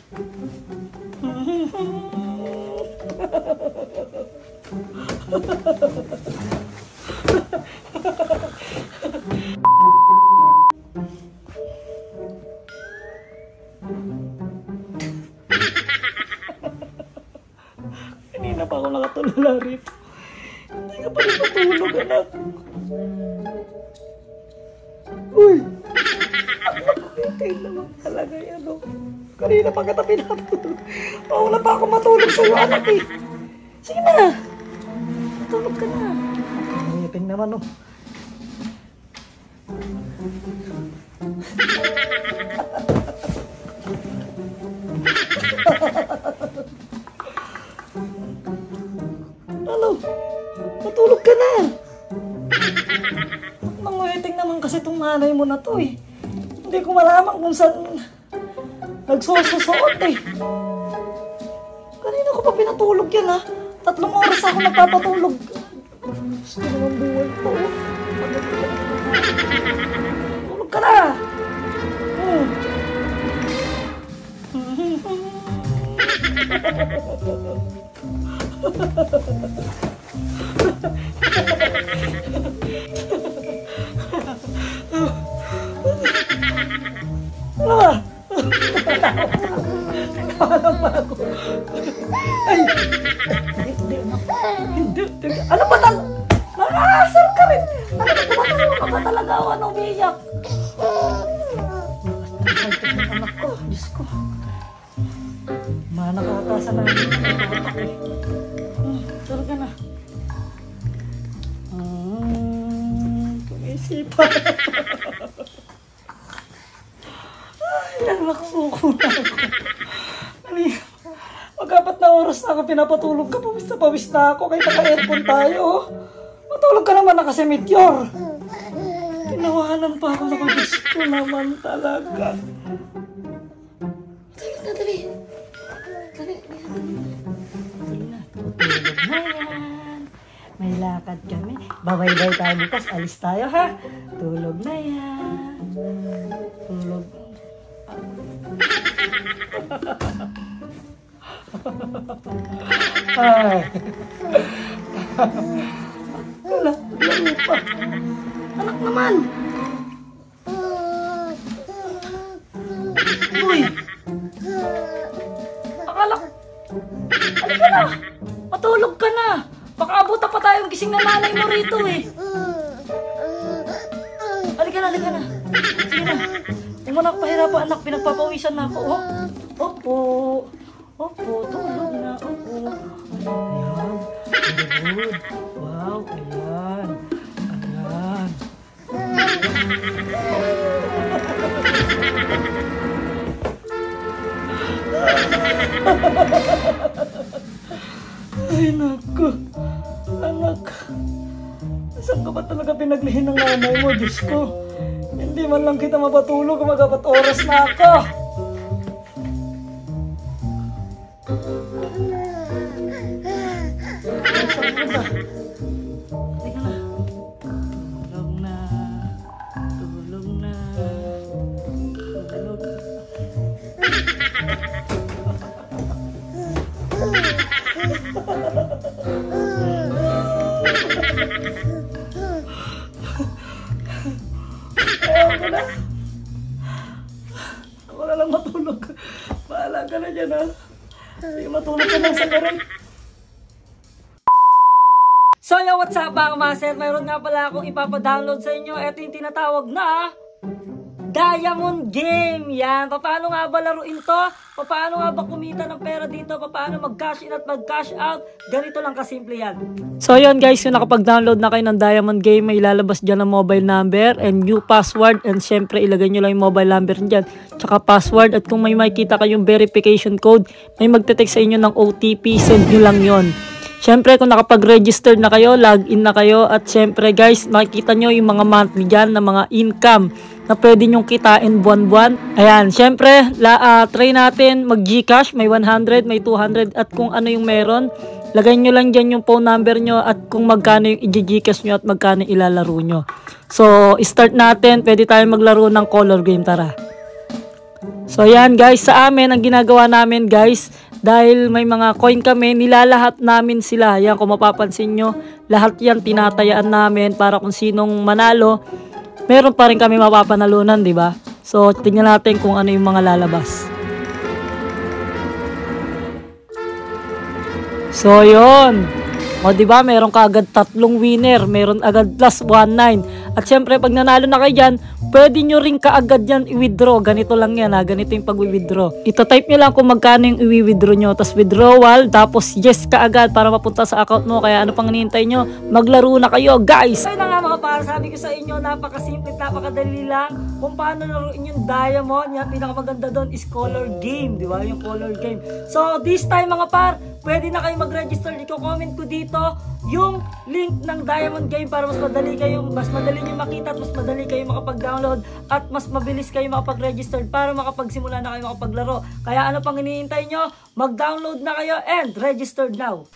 Kanina pa ako nakatulala rito. Hindi ka pa rin matulog, anak. Uy! Kailan naman talaga yan, no? Kanina pa kita pinatulog. Wala pa ako matulog sa'yo, anak eh. Sige na. Matulog ka na. Ngipin naman, no? Ano? Matulog ka na. Nanguhiting naman kasi itong nanay mo na to eh. Hindi ko malaman kung saan nagsususuot eh. Kanina ko pa pinatulog yan ha. 3 oras ako nagpapatulog. Gusto naman buhay ko. Tulog ka na. Paano ba ako? Ay! Hindi. Ano ba tal? Nakakasar ka rin! Ano ba tumatalo ka ba talaga ako? Ano umiiyak? Anak ko, Diyos ko. Nakakasa na rin. Tulog ka na. Kumisipan. Nalaksuko na ako. Mag-4 na oras na ako pinapatulog ka. Pawis na ako. Kahit naka-aircon tayo. Matulog ka naman nakasemityor. Tinawanan pa ako na Diyos ko naman talaga. Tulog na, dali. Dali na. Tulog na yan. May lakad kami. Babay-bay tayo bukas. Alis tayo ha. Tulog na yan. Tulog. Ay. Wala pa. Anak naman. Uy. Akala. Halika na. Matulog ka na. Baka abutan pa tayong gising na nanay mo rito eh. Halika na. Sige na. Huwag mo na pahirapan anak. Pinagpapawisan na ako. Opo, tulog na. Opo. Ayan. Good. Wow, ayan. Ay, naku. Anak. Saan ka ba talaga pinaglihin ng nanay mo, Diyos ko? Hindi man lang kita mapatulog. Mag-4 oras na ako. Ako na lang matulog. Bahala ka na dyan ha. Sige, matulog ka lang sa garin. So yo, what's up mga master? Mayroon nga pala akong ipapadownload sa inyo. Ito yung tinatawag na Diamond Game. Yan. Paano nga ba laruin to? Paano nga ba kumita ng pera dito? Paano mag-cash in at mag-cash out? Ganito lang kasimple yan. So yun guys, kung nakapag-download na kayo ng Diamond Game, may ilalabas dyan ang mobile number and new password. And syempre, ilagay nyo lang yung mobile number dyan. Tsaka password. At kung may makikita kayong verification code, may magte-text sa inyo ng OTP. Send nyo lang yon. Syempre, kung nakapag-register na kayo, log-in na kayo. At syempre guys, makikita nyo yung mga monthly dyan na mga income na pwede nyong kitain buwan-buwan. Ayan, syempre, try natin mag-Gcash. May 100, may 200, at kung ano yung meron, lagay nyo lang dyan yung phone number nyo at kung magkano yung i-Gcash nyo at magkano ilalaro nyo. So, start natin. Pwede tayo maglaro ng color game, tara. So yan guys, sa amin, ang ginagawa namin guys, dahil may mga coin kami, nilalahat namin sila. Yan, kung mapapansin nyo, lahat yan tinatayaan namin para kung sinong manalo, meron pa rin kami mapapanalunan, di ba? So, tingnan natin kung ano yung mga lalabas. So, yun. O, diba? Meron ka agad 3 winner. Meron agad plus 19. At syempre, pag nanalo na kayo dyan, pwede nyo rin kaagad yan i-withdraw. Ganito lang yan, ha? Ganito yung pag-withdraw. Ito-type nyo lang kung magkano yung i-withdraw nyo. Tapos withdrawal, tapos yes kaagad para mapunta sa account mo. Kaya ano pang hinihintay nyo? Maglaro na kayo, guys! Ayun na nga mga para, sabi ko sa inyo, napakasimple, napakadali lang kung paano laruin yung diamond. Yan, pinakamaganda doon is color game, di ba? Yung color game. So, this time mga par, pwede na kayo mag-register. Iko-comment ko dito yung link ng Diamond Game para mas madali nyo makita at mas madali kayo makapag-download at mas mabilis kayo makapag-register para makapagsimula na kayo makapaglaro. Kaya ano pang hinihintay nyo? Mag-download na kayo and registered now!